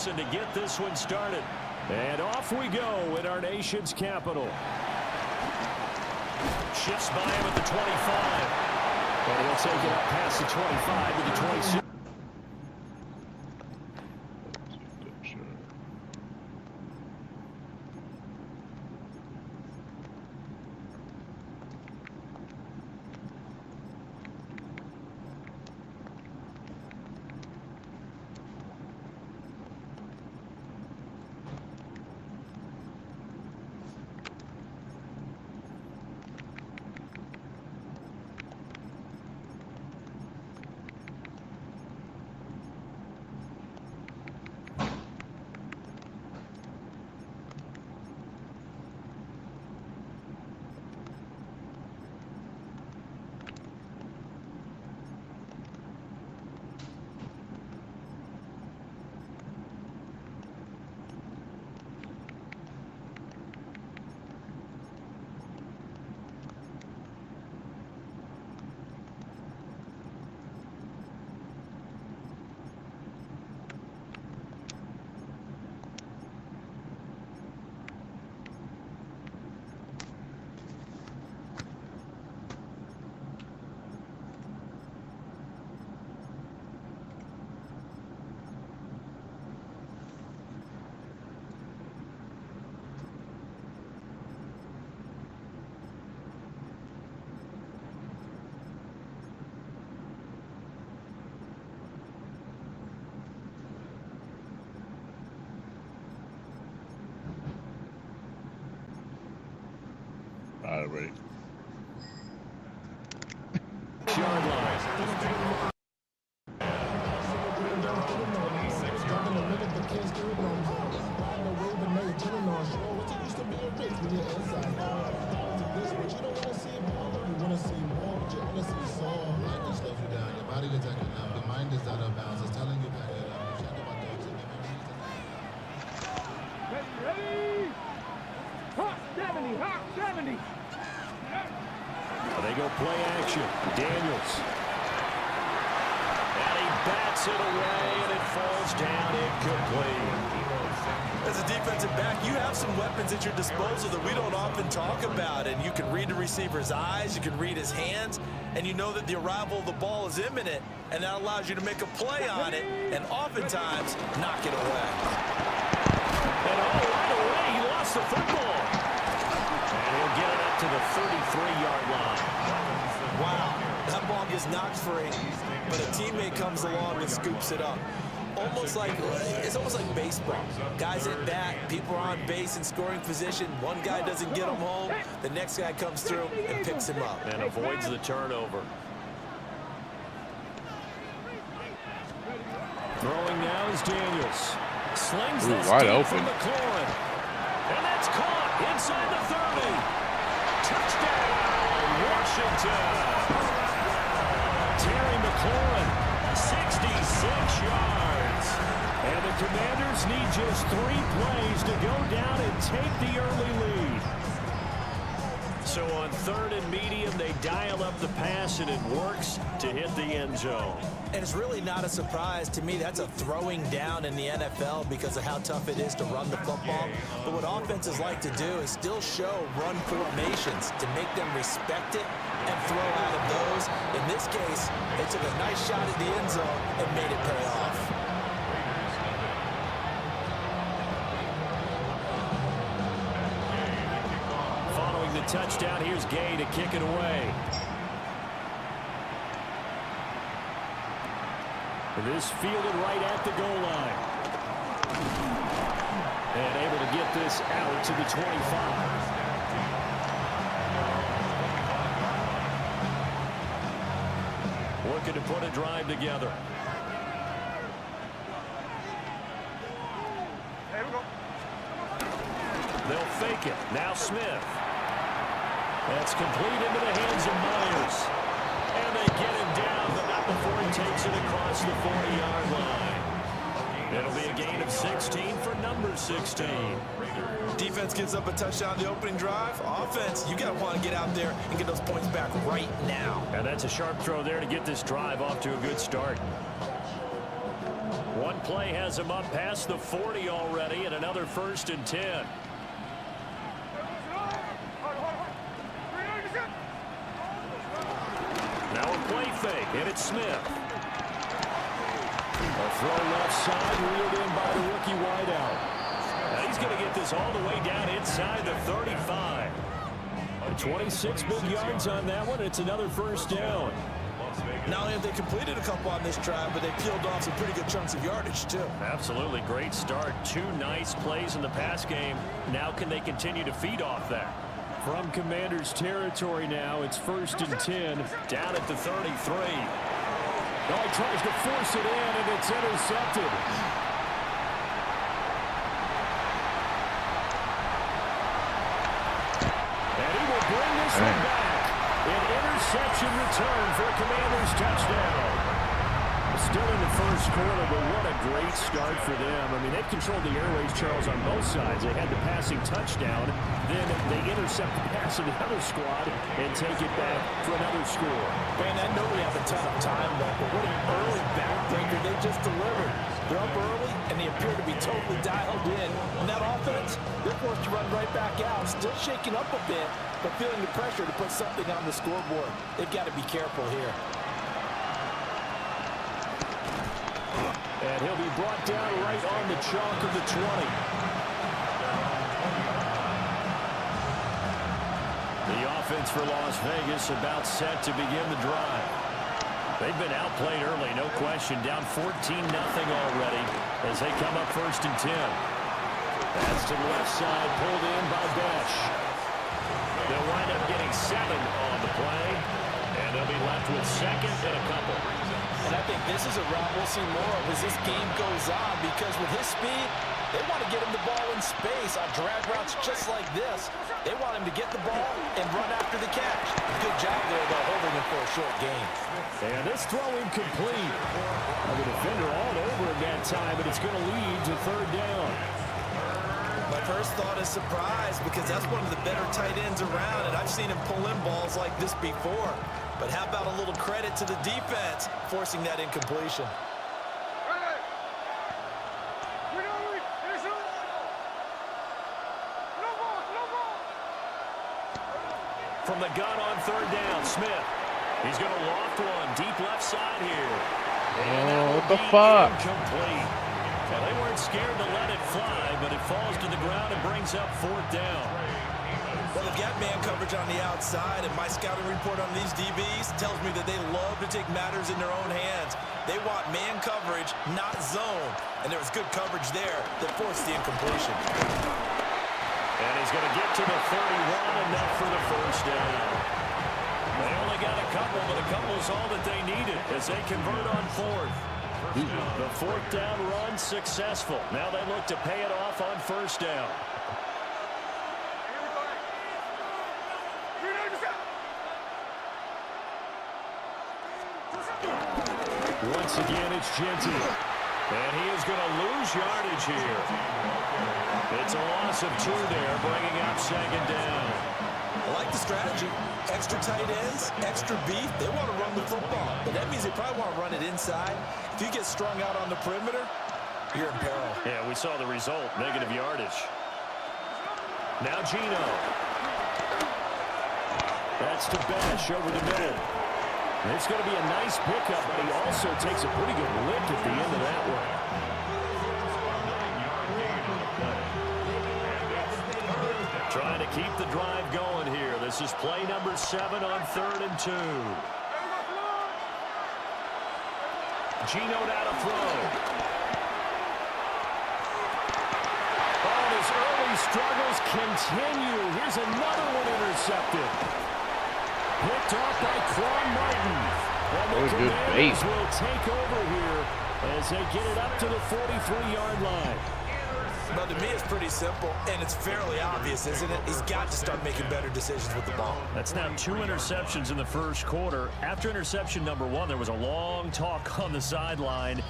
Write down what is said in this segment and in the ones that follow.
Johnson to get this one started. And off we go in our nation's capital. Shifts by him at the 25. And he'll take it up past the 25 to the 26. Wait. Yard line. They go play action. Daniels. And he bats it away, and it falls down incomplete. As a defensive back, you have some weapons at your disposal that we don't often talk about, and you can read the receiver's eyes, you can read his hands, and you know that the arrival of the ball is imminent, and that allows you to make a play on it, and oftentimes knock it away. And right away, he lost the football. And he'll get it up to the 33-yard line. Wow, that ball gets knocked free, but a teammate comes along and scoops it up. It's almost like baseball. Guys at bat, people are on base in scoring position. One guy doesn't get him home, the next guy comes through and picks him up. And avoids the turnover. Throwing now is Daniels. Slings this wide deep open from McLaurin. And that's caught inside the 30. Touchdown, Washington. Terry McLaurin, 66 yards. And the Commanders need just 3 plays to go down and take the early lead. So on 3rd and medium, they dial up the pass, and it works to hit the end zone. And it's really not a surprise to me. That's a throwing down in the NFL because of how tough it is to run the football. But what offenses like to do is still show run formations to make them respect it and throw out of those. In this case, they took a nice shot at the end zone and made it pay off. Following the touchdown, here's Gay to kick it away. This fielded right at the goal line. And able to get this out to the 25. Looking to put a drive together. There we go. They'll fake it. Now Smith. That's complete into the hands of Myers. And they get him down, but not before he takes it across the 40-yard line. It'll be a gain of 16 for number 16. Defense gives up a touchdown the opening drive. Offense, you got to want to get out there and get those points back right now. And that's a sharp throw there to get this drive off to a good start. One play has him up past the 40 already, and another 1st and 10. Now a play fake, and it's Smith. A throw left side, reeled in by the rookie wideout. Now he's going to get this all the way down inside the 35. 26 big yards on that one. It's another 1st down. Not only have they completed a couple on this drive, but they peeled off some pretty good chunks of yardage, too. Absolutely. Great start. 2 nice plays in the pass game. Now can they continue to feed off that? From Commanders territory now, it's 1st and 10. Down at the 33. Oh, he tries to force it in, and it's intercepted. And he will bring this one back. An interception return for a Commanders touchdown. Still in the 1st quarter, but what a great start for them. I mean, they've controlled the airways, Charles, on both sides. They had the passing touchdown. Then they intercept the pass of the other squad and take it back for another score. Man, I know we have a ton of time left, but what an early backbreaker they just delivered. They're up early, and they appear to be totally dialed in. On that offense, they're forced to run right back out, still shaking up a bit, but feeling the pressure to put something on the scoreboard. They've got to be careful here. And he'll be brought down right on the chalk of the 20. The offense for Las Vegas about set to begin the drive. They've been outplayed early, no question. Down 14-0 already as they come up 1st and 10. That's to the left side, pulled in by Besh. They'll wind up getting 7 on the play, and they'll be left with 2nd and a couple. And I think this is a route we'll see more of as this game goes on, because with his speed, they want to get him the ball in space on drag routes just like this. They want him to get the ball and run after the catch. Good job there, though, holding him for a short gain. And this throw incomplete. The defender all over him that time, but it's going to lead to 3rd down. My first thought is surprise, because that's one of the better tight ends around, and I've seen him pull in balls like this before. But how about a little credit to the defense forcing that incompletion? From the gun on 3rd down, Smith. He's going to loft one deep left side here. Oh, what the fuck? Incomplete. Well, they weren't scared to let it fly, but it falls to the ground and brings up 4th down. Well, they've got man coverage on the outside, and my scouting report on these DBs tells me that they love to take matters in their own hands. They want man coverage, not zone. And there was good coverage there that forced the incompletion. And he's going to get to the 31, enough for the 1st down. They only got a couple, but a couple is all that they needed as they convert on 4th. The 4th down run successful. Now they look to pay it off on 1st down. Once again, it's Genty. And he is going to lose yardage here. It's a loss of 2 there, bringing up 2nd down. I like the strategy. Extra tight ends, extra beef. They want to run the football, but that means they probably want to run it inside. If you get strung out on the perimeter, you're in peril. Yeah, we saw the result, negative yardage. Now Gino. That's to Besh over the middle. It's going to be a nice pickup, but he also takes a pretty good lick at the end of that one. Trying to keep the drive going here. This is play number 7 on 3rd and 2. Gino now to throw. Oh, his early struggles continue. Here's another one intercepted. Picked off by Quan Martin. And the Commanders will take over here as they get it up to the 43-yard line. Well, to me, it's pretty simple, and it's fairly obvious, isn't it? He's got to start making better decisions with the ball. That's now 2 interceptions in the 1st quarter. After interception number 1, there was a long talk on the sideline,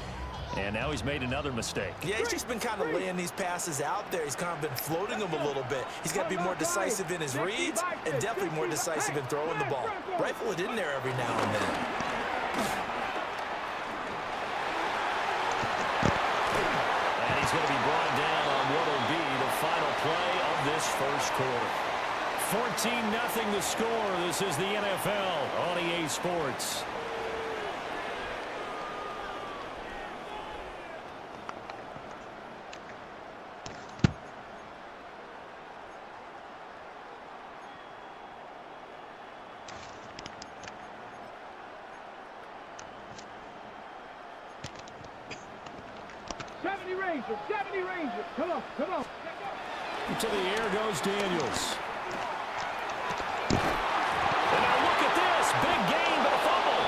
and now he's made another mistake. Yeah, he's just been kind of laying these passes out there. He's kind of been floating them a little bit. He's got to be more decisive in his reads and definitely more decisive in throwing the ball. Rifle it in there every now and then. he's going to be brought down on what will be the final play of this first quarter. 14-0 the score. This is the NFL on EA Sports. Rangers. Come on. To the air goes Daniels. And now look at this. Big gain, but a fumble.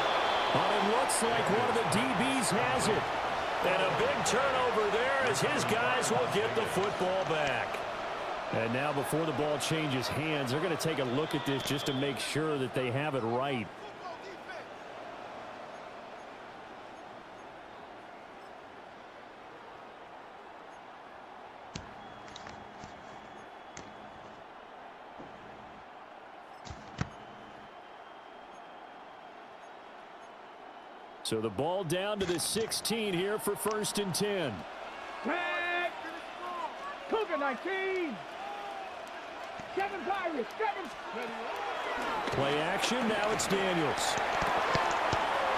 But it looks like one of the DBs has it. And a big turnover there as his guys will get the football back. And now before the ball changes hands, they're going to take a look at this just to make sure that they have it right. So the ball down to the 16 here for 1st and 10. Tag. Cougar 19. 7 Pirates. 7. Play action. Now it's Daniels.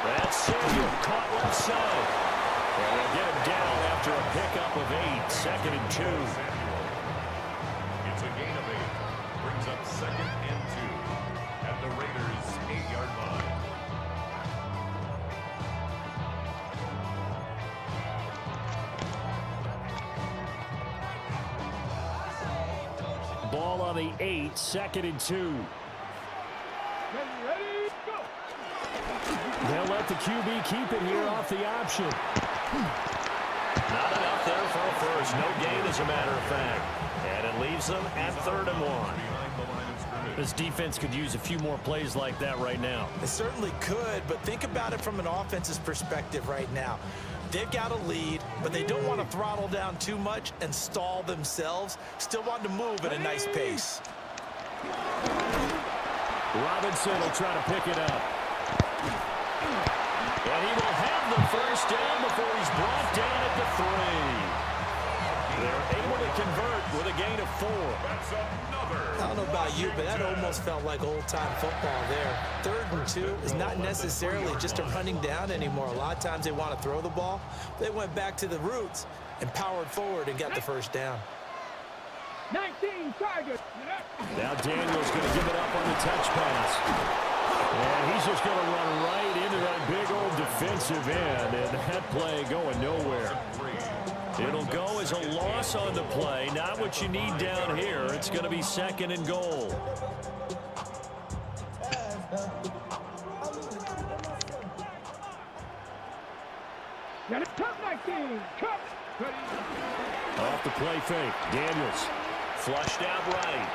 That's Samuel caught left side. And they'll get him down after a pickup of 8. 2nd and 2. It's a gain of 8. Brings up 2nd and 2 at the Raiders' 8-yard line. Ball on the 8, 2nd and 2. Ready, go. They'll let the QB keep it here off the option. Not enough there for a first. No gain, as a matter of fact. And it leaves them at 3rd and 1. This defense could use a few more plays like that right now. They certainly could, but think about it from an offense's perspective right now. They've got a lead, but they don't want to throttle down too much and stall themselves. Still want to move at a nice pace. Robinson will try to pick it up. And he will have the first down before he's brought down at the 3. They're able to convert with a gain of 4. That's another. I don't know about you, but that almost felt like old-time football there. 3rd and 2 is not necessarily just a running down anymore. A lot of times they want to throw the ball. They went back to the roots and powered forward and got the first down. 19 Tigers. Now Daniels going to give it up on the touch pass. And he's just going to run right into that big old defensive end. And that play going nowhere. It'll go as a loss on the play. Not what you need down here. It's going to be 2nd and goal. Top 19. Cup. Off the play fake. Daniels flushed out right.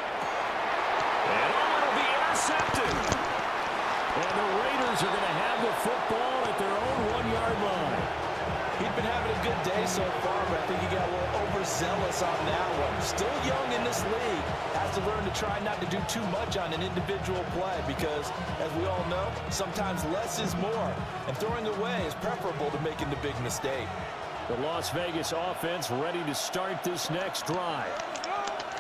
And it'll be intercepted. And the Raiders are going to have the football at their own 1-yard line. He'd been having a good day so far, but I think he got a little overzealous on that one. Still young in this league. Has to learn to try not to do too much on an individual play because, as we all know, sometimes less is more. And throwing away is preferable to making the big mistake. The Las Vegas offense ready to start this next drive.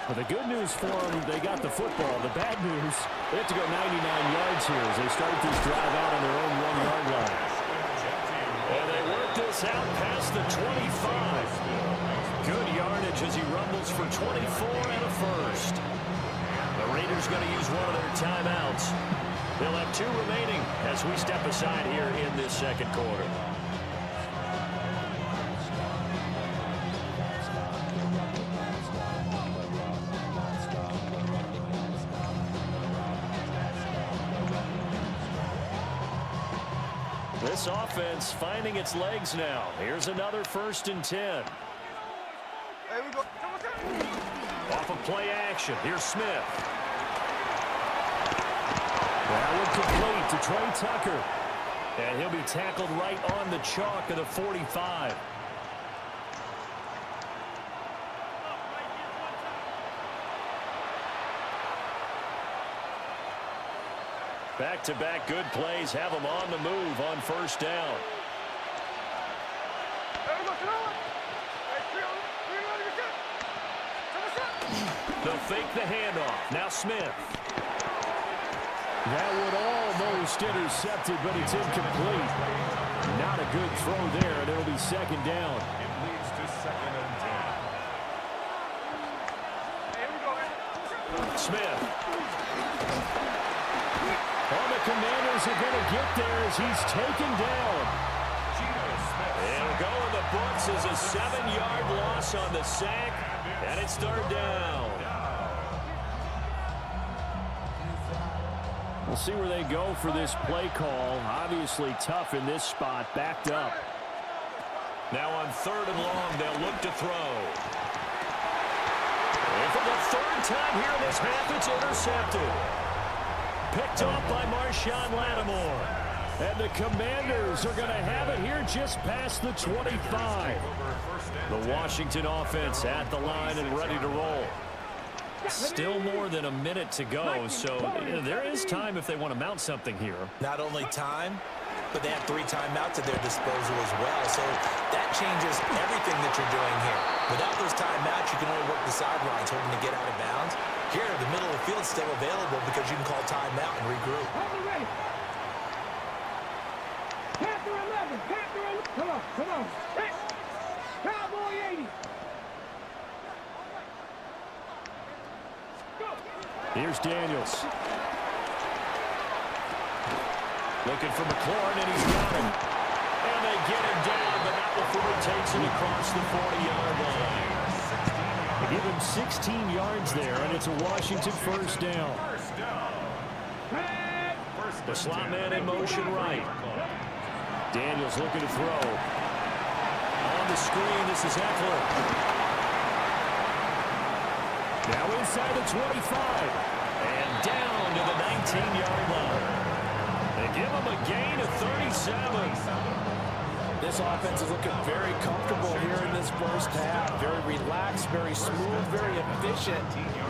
But the good news for them, they got the football. The bad news, they have to go 99 yards here as they start this drive out on their own 1-yard line. And they work this out past the 25. Good yardage as he rumbles for 24 and a first. The Raiders going to use one of their timeouts. They'll have 2 remaining as we step aside here in this 2nd quarter. This offense finding its legs now. Here's another 1st and 10. Off of play action. Here's Smith. That would complete to Trey Tucker. And he'll be tackled right on the chalk of the 45. Back-to-back good plays have them on the move on 1st down. They'll fake the handoff. Now Smith. That would almost intercepted, but it's incomplete. Not a good throw there, and it'll be second down. It leads to 2nd and 10. Smith. Oh, the Commanders are going to get there as he's taken down. It'll go in the books as a 7-yard loss on the sack, and it's third down. We'll see where they go for this play call. Obviously tough in this spot, backed up. Now on 3rd and long, they'll look to throw. And for the 3rd time here in this half, it's intercepted. Picked up by Marshawn Lattimore. And the Commanders are going to have it here just past the 25. The Washington offense at the line and ready to roll. Still more than a minute to go, so there is time if they want to mount something here. Not only time, but they have 3 timeouts at their disposal as well. So that changes everything that you're doing here. Without those timeouts, you can only work the sidelines, hoping to get out of bounds. Here, the middle of the field is still available because you can call timeout and regroup. Panther 11, Panther 11. Come on. Cowboy 80. Here's Daniels. Looking for McLaurin, and he's got him. And they get him down, but not before he takes it across the 40-yard line. They give him 16 yards there, and it's a Washington first down. The slot man in motion right. Daniels looking to throw. On the screen, this is Eckler. Now inside the 25. And down to the 19-yard line. They give him a gain of 37. This offense is looking very comfortable here in this first half. Very relaxed, very smooth, very efficient.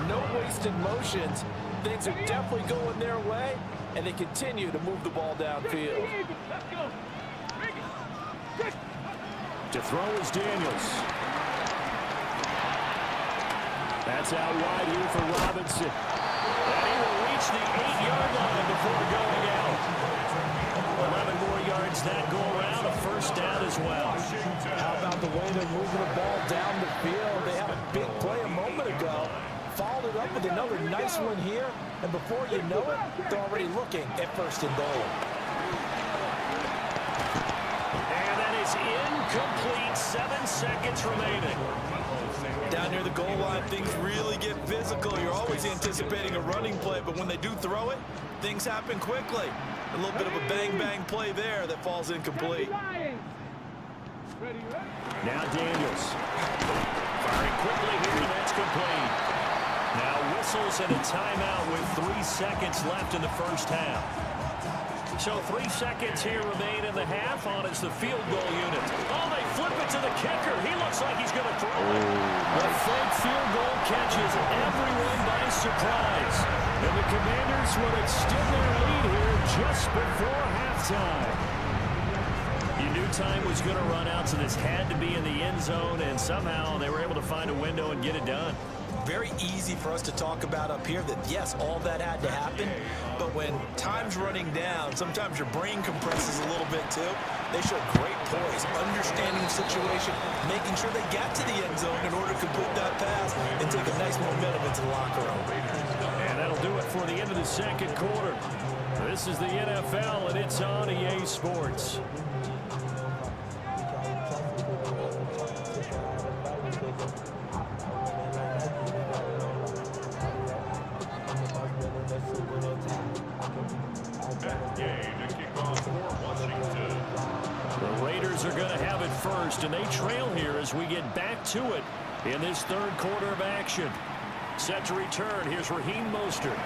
No wasted motions. Things are definitely going their way, and they continue to move the ball downfield. To throw is Daniels. That's out wide here for Robinson. And he will reach the 8-yard line before going out. 11 more yards that go around, a first down as well. How about the way they're moving the ball down the field? They had a big play a moment ago. Followed it up with another nice one here. And before you know it, they're already looking at 1st and goal. And that is incomplete. 7 seconds remaining. Down near the goal line, things really get physical. You're always anticipating a running play, but when they do throw it, things happen quickly. A little bit of a bang-bang play there that falls incomplete. Now Daniels. Firing quickly here, and that's complete. Now whistles and a timeout with 3 seconds left in the first half. So 3 seconds here remain in the half on as the field goal unit. Oh, they flip it to the kicker. He looks like he's going to throw it. The fake field goal catches everyone by surprise. And the Commanders will extend their lead here just before halftime. You knew time was going to run out, so this had to be in the end zone, and somehow they were able to find a window and get it done. Very easy for us to talk about up here that, yes, all that had to happen, but when time's running down, sometimes your brain compresses a little bit too. They showed great poise, understanding the situation, making sure they got to the end zone in order to complete that pass and take a nice momentum into the locker room. And that'll do it for the end of the second quarter. This is the NFL, and it's on EA Sports. The Raiders are going to have it first, and they trail here as we get back to it in this third quarter of action. Set to return. Here's Raheem Mostert.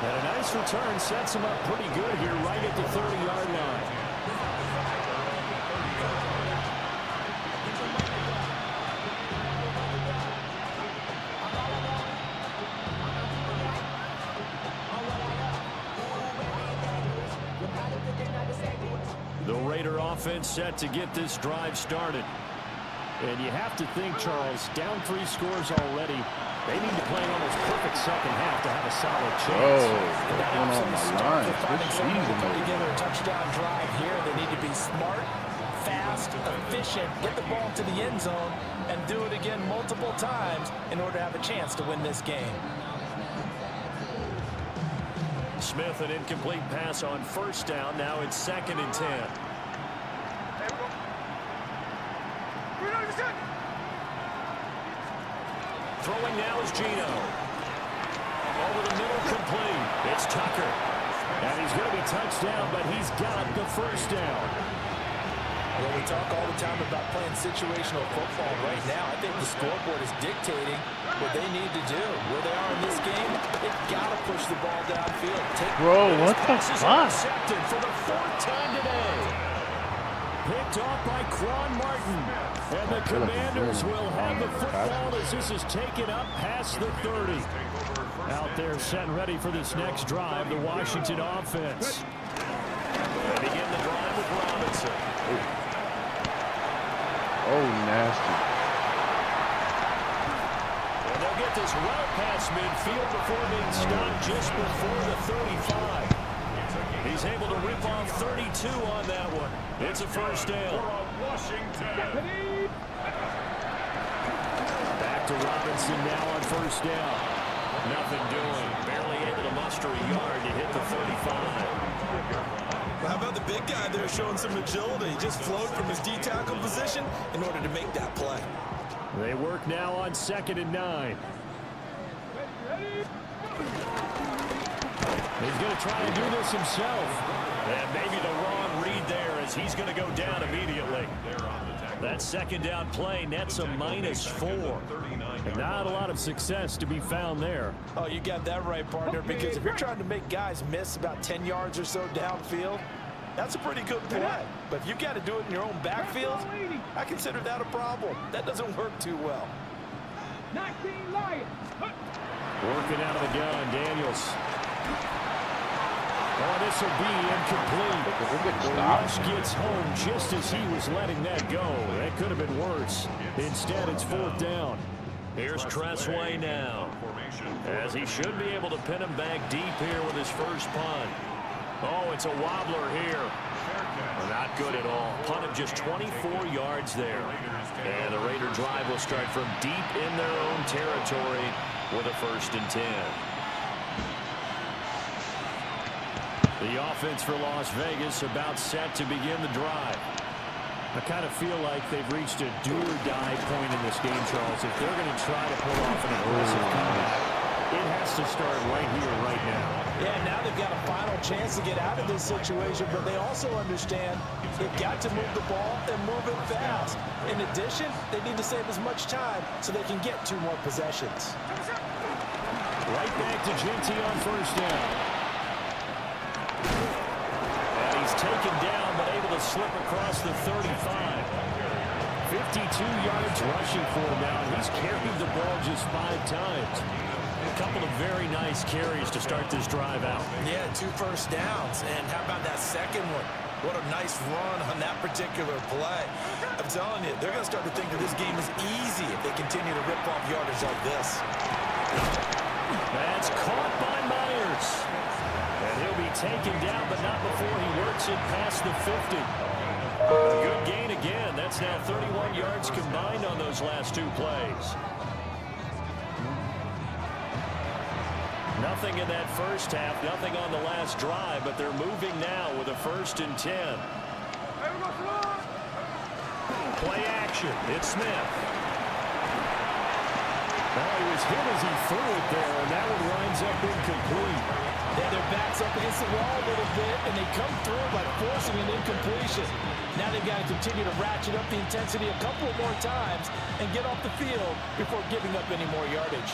And a nice return sets him up pretty good here right at the 30-yard line. The Raider offense set to get this drive started. And you have to think, Charles, down 3 scores already. They need to play an almost perfect second half to have a solid chance. Oh, what's going on my line? Good season, Put though. together a touchdown drive here. They need to be smart, fast, efficient, get the ball to the end zone, and do it again multiple times in order to have a chance to win this game. Smith, an incomplete pass on first down. Now it's 2nd and 10. Throwing now is Gino. Over the middle, complete. It's Tucker. And he's going to be touched down, but he's got the first down. Well, we talk all the time about playing situational football. Right now, I think the scoreboard is dictating what they need to do. Where they are in this game, they've got to push the ball downfield. Bro, what the fuck? Intercepted for the 4th time today. Picked off by Quan Martin. And the Commanders will have the football as this is taken up past the 30. Out there set and ready for this next drive, the Washington offense. They begin the drive with Robinson. Oh, nasty. And they'll get this well past midfield before being stopped just before the 35. He's able to rip off 32 on that one. It's a first down. Back to Robinson now on first down. Nothing doing. Barely able to muster a yard to hit the 35. How about the big guy there showing some agility? Just flowed from his D-tackle position in order to make that play. They work now on 2nd and 9. He's going to try and do this himself. And maybe the wrong read there as he's going to go down immediately. That 2nd down play nets a -4. And not a lot of success to be found there. Oh, you got that right, partner, because if you're trying to make guys miss about 10 yards or so downfield, that's a pretty good play. But if you got to do it in your own backfield, I consider that a problem. That doesn't work too well. 19 Lions. Working out of the gun, Daniels. Oh, this will be incomplete. The rush gets home just as he was letting that go. That could have been worse. Instead, it's 4th down. Here's Tressway now, as he should be able to pin him back deep here with his first punt. Oh, it's a wobbler here. Not good at all. Punt of just 24 yards there. And the Raider drive will start from deep in their own territory with a 1st and 10. The offense for Las Vegas about set to begin the drive. I kind of feel like they've reached a do-or-die point in this game, Charles. If they're going to try to pull off an aggressive comeback, it has to start right here, right now. Yeah, now they've got a final chance to get out of this situation, but they also understand they've got to move the ball and move it fast. In addition, they need to save as much time so they can get 2 more possessions. Right back to Ginty on first down. And he's taken down, but able to slip across the 35. 52 yards rushing for him now. He's carried the ball just 5 times. A couple of very nice carries to start this drive out. Yeah, 2 first downs. And how about that second one? What a nice run on that particular play. I'm telling you, they're going to start to think that this game is easy if they continue to rip off yardage like this. That's caught by Myers. And he'll be taken down, but not before he works it past the 50. A good gain again. That's now 31 yards combined on those last 2 plays. Nothing in that first half, nothing on the last drive, but they're moving now with a 1st and 10. Play action. It's Smith. Well, he was hit as he threw it there, and that one winds up incomplete. Yeah, their back's up against the wall a little bit, and they come through by forcing an incompletion. Now they've got to continue to ratchet up the intensity a couple of more times and get off the field before giving up any more yardage.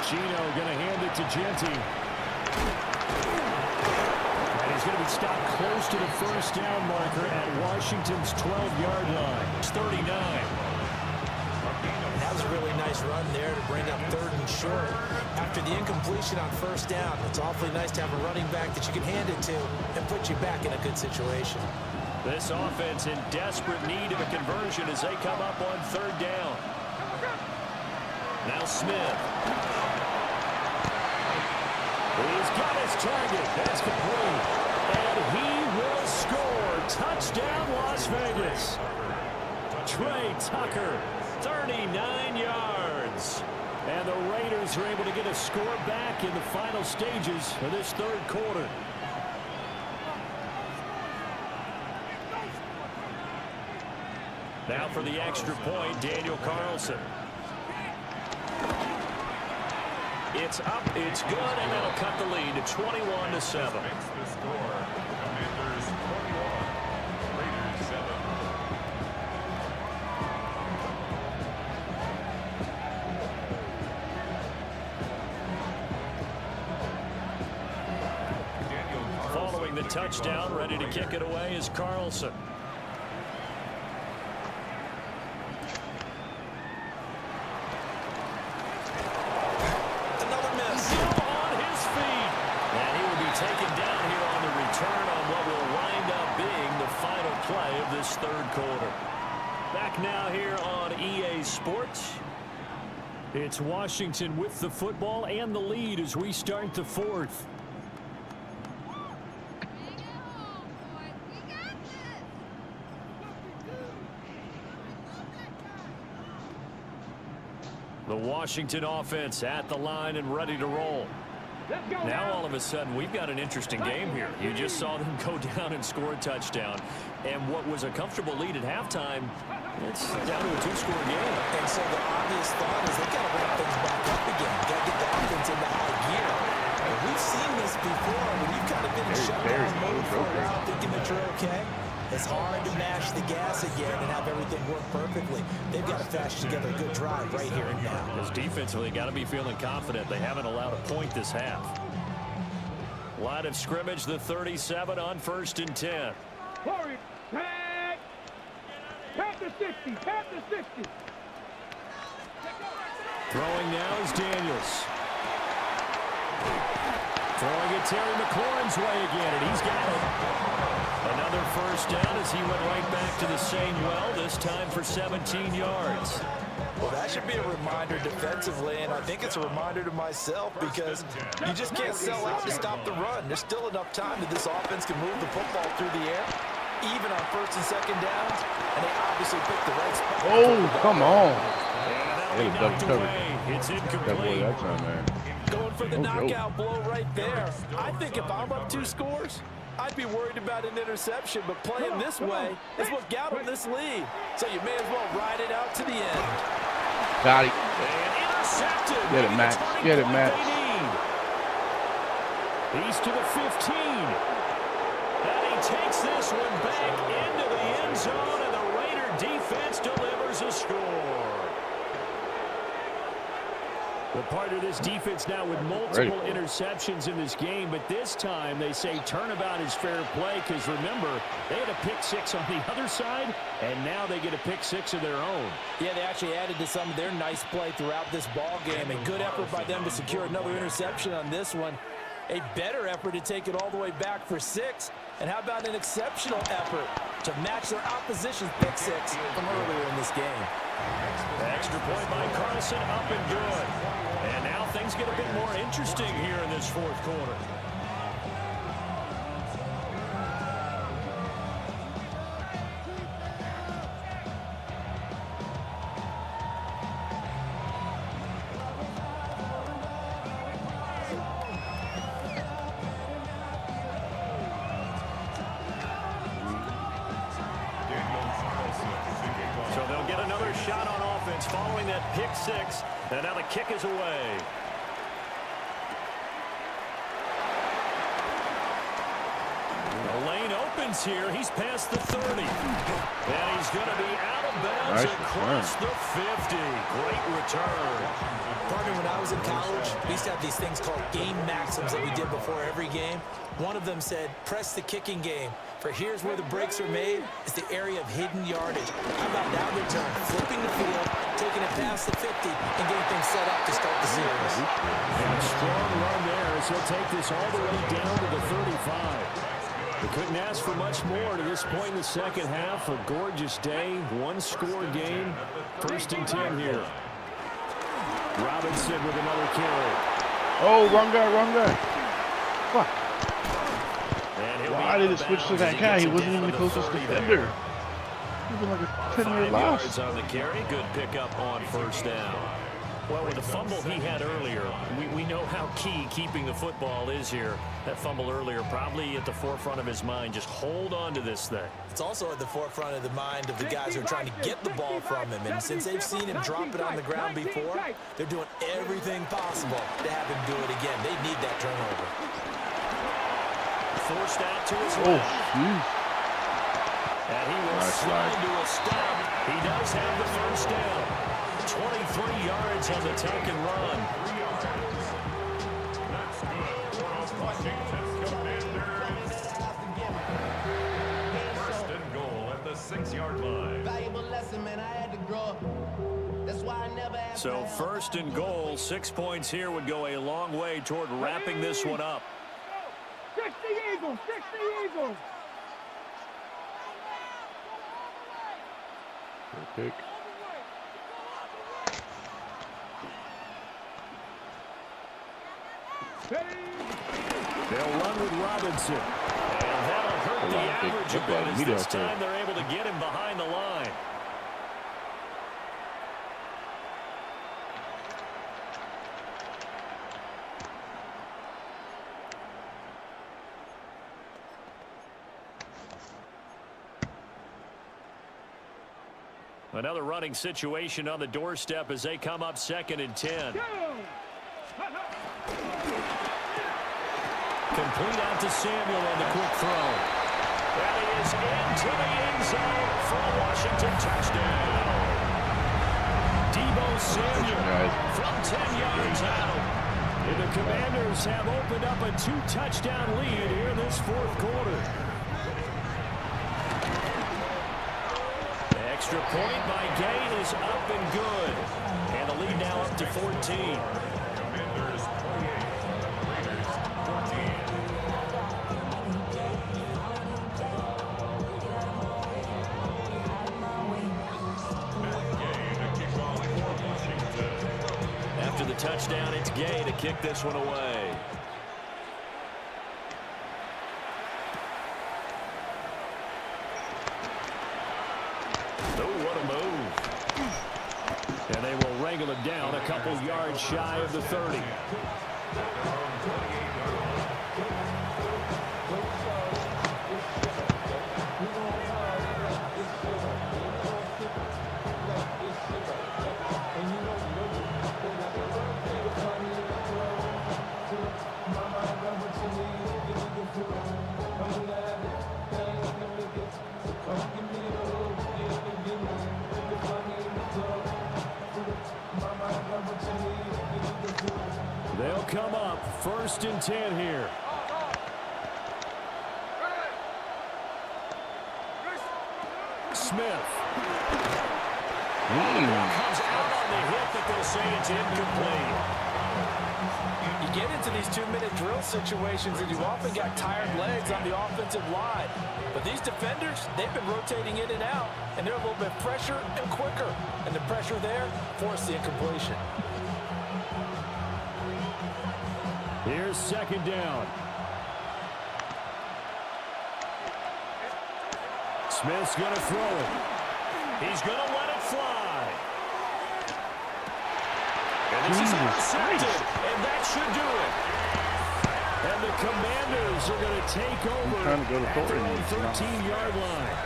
Gino going to hand it to Ginty. And he's going to be stopped close to the first down marker at Washington's 12-yard line. It's 39. That was a really nice nice run there to bring up 3rd and short. After the incompletion on 1st down, it's awfully nice to have a running back that you can hand it to and put you back in a good situation. This offense in desperate need of a conversion as they come up on 3rd down. Now Smith. He's got his target. That's complete. And he will score. Touchdown, Las Vegas. Trey Tucker, 39 yards. And the Raiders are able to get a score back in the final stages of this 3rd quarter. Now for the extra point, Daniel Carlson. It's up, it's good, and that'll cut the lead to 21-7. The score, Commanders 21, Raiders 7. Following the touchdown, ready to kick it away is Carlson. Another miss. Still on his feet. And he will be taken down here on the return on what will wind up being the final play of this 3rd quarter. Back now here on EA Sports. It's Washington with the football and the lead as we start the 4th. The Washington offense at the line and ready to roll. Now all of a sudden we've got an interesting game here. You just saw them go down and score a touchdown. And what was a comfortable lead at halftime, it's down to a 2-score game. And so the obvious thought is they've got to ramp things back up again. Got to get the offense into high gear. And we've seen this before when you've kind of been in shutdown mode for a while thinking that you're okay. It's hard to mash the gas again and have everything work perfectly. They've got to fashion together a good drive right here and now. Because defensively, got to be feeling confident. They haven't allowed a point this half. Line of scrimmage, the 37 on 1st and 10. Hurry, tag. Tap the 60, tap the 60. Throwing now is Daniels. Throwing it Terry McLaurin's way again, and he's got it. Another 1st down as he went right back to the same well, this time for 17 yards. Well, that should be a reminder defensively, and I think it's a reminder to myself because you just can't sell out to stop the run. There's still enough time that this offense can move the football through the air, even on 1st and 2nd downs, and they obviously picked the right spot. Oh, come on. And that'll be knocked away. It's incomplete. That time, man. Going for the knockout blow right there. I think if I'm up 2 scores, I'd be worried about an interception, but playing this way is what got him this lead. So you may as well ride it out to the end. Got it. And intercepted. Get it, Max. Get it, Max. He's to the 15. And he takes this one back into the end zone, and the Raider defense delivers a score. Well, part of this defense now with multiple interceptions in this game, but this time they say turnabout is fair play because, remember, they had a pick 6 on the other side, and now they get a pick 6 of their own. Yeah, they actually added to some of their nice play throughout this ball game. A good effort by them to secure another interception on this one. A better effort to take it all the way back for 6. And how about an exceptional effort to match their opposition's pick 6 from earlier in this game. Extra point by Carlson, up and good. And now things get a bit more interesting here in this 4th quarter. So they'll get another shot on offense following that pick 6. And now the kick is away. The lane opens here. He's past the 30. And he's going to be out of bounds across the 50. Great return. Partner, when I was in college, we used to have these things called game maxims that we did before every game. One of them said, press the kicking game. For here's where the breaks are made, is the area of hidden yardage. How about that return? Flipping the field, taking it past the 50 and getting things set up to start the series. And a strong run there as he'll take this all the way down to the 35. They couldn't ask for much more to this point in the second half. A gorgeous day, one-score game. 1st and 10 here. Robinson with another carry. Oh, wrong guy, wrong guy. Fuck. And Why did it switch to that guy? He wasn't even the closest defender. He was like a 10-yard loss. 5 yards on the carry. Good pickup on 1st down. Well, with the fumble he had earlier, we know how key keeping the football is here. That fumble earlier probably at the forefront of his mind. Just hold on to this thing. It's also at the forefront of the mind of the guys who are trying to get the ball from him. And since they've seen him drop it on the ground before, they're doing everything possible to have him do it again. They need that turnover. Forced out to his Oh, left. jeez. And he will slide to a stop. He does have the 1st down. 23 yards on the tuck and run. 3 yards. That's good for Washington Commanders. 1st and goal at the 6-yard line. Valuable lesson, man. I had to grow up. That's why I never asked. So 1st and goal, 6 points here would go a long way toward wrapping this one up. 60 Eagles, 60 Eagles. Good pick. They'll run with Robinson. And that'll hurt the average a bit as this time they're able to get him behind the line. Another running situation on the doorstep as they come up 2nd and 10. Complete out to Samuel on the quick throw. That is into the end zone for a Washington touchdown. Deebo Samuel from 10 yards out. And the Commanders have opened up a 2-touchdown lead here this 4th quarter. The extra point by Gain is up and good. And the lead now up to 14. Commanders 28. Raiders 14. After the touchdown, it's Gay to kick this one away. Oh, what a move. And they will wrangle it down a couple yards shy of the 30. They'll come up 1st and 10 here. Smith. Comes out on the hit, but they'll say it's incomplete. You get into these 2-minute drill situations and you often got tired legs on the offensive line. But these defenders, they've been rotating in and out, and they're a little bit fresher and quicker. And the pressure there forced the incompletion. Here's 2nd down. Smith's going to throw it. He's going to let it fly. And this is intercepted, and that should do it. And the Commanders are going to take over at their own 13-yard line.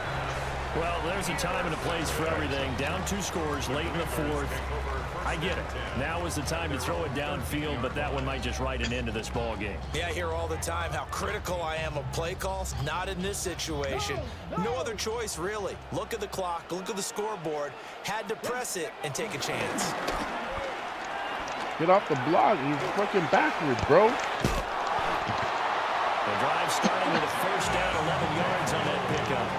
Well, there's a time and a place for everything. Down 2 scores late in the 4th. I get it. Now is the time to throw it downfield, but that one might just write an end to this ball game. Yeah, I hear all the time how critical I am of play calls. Not in this situation. No other choice, really. Look at the clock, look at the scoreboard. Had to press it and take a chance. Get off the block. He's fucking backwards, bro. The drive starting with a 1st down, 11 yards on that pickup.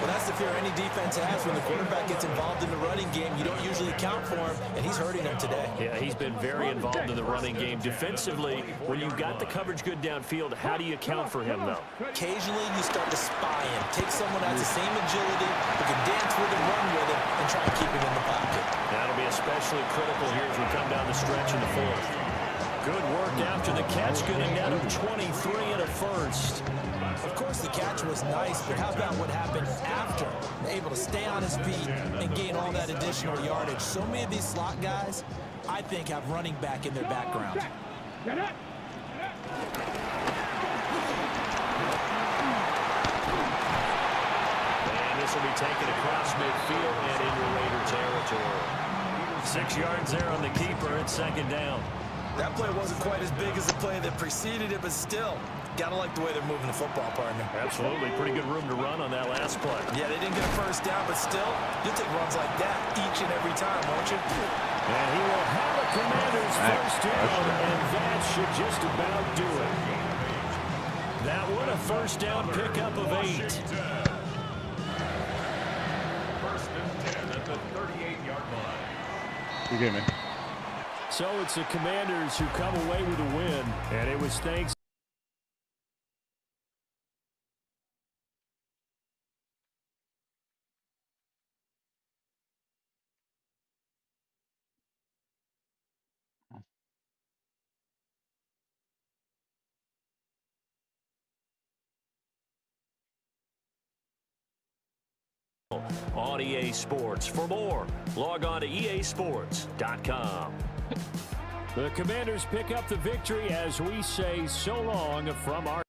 Well, that's the fear any defense has. When the quarterback gets involved in the running game, you don't usually account for him, and he's hurting them today. Yeah, he's been very involved in the running game. Defensively, when you've got the coverage good downfield, how do you account for him, though? Occasionally, you start to spy him. Take someone that has the same agility, who can dance with him, run with him, and try and keep him in the pocket. That'll be especially critical here as we come down the stretch in the fourth. Good work after the catch. Good a net of 23 and a first. Of course, the catch was nice, but how about what happened after? Able to stay on his feet and gain all that additional yardage. So many of these slot guys, I think, have running back in their background. And this will be taken across midfield and into Raider territory. 6 yards there on the keeper. It's second down. That play wasn't quite as big as the play that preceded it, but still, gotta like the way they're moving the football, partner. Absolutely. Pretty good room to run on that last play. Yeah, they didn't get a first down, but still, you'll take runs like that each and every time, won't you? And he will have the Commanders first down, and that should just about do it. That one a first down pickup of 8. First and 10 at the 38-yard line. Good game, man. So it's the Commanders who come away with a win, and it was thanks on EA Sports. For more, log on to easports.com. The Commanders pick up the victory as we say so long from our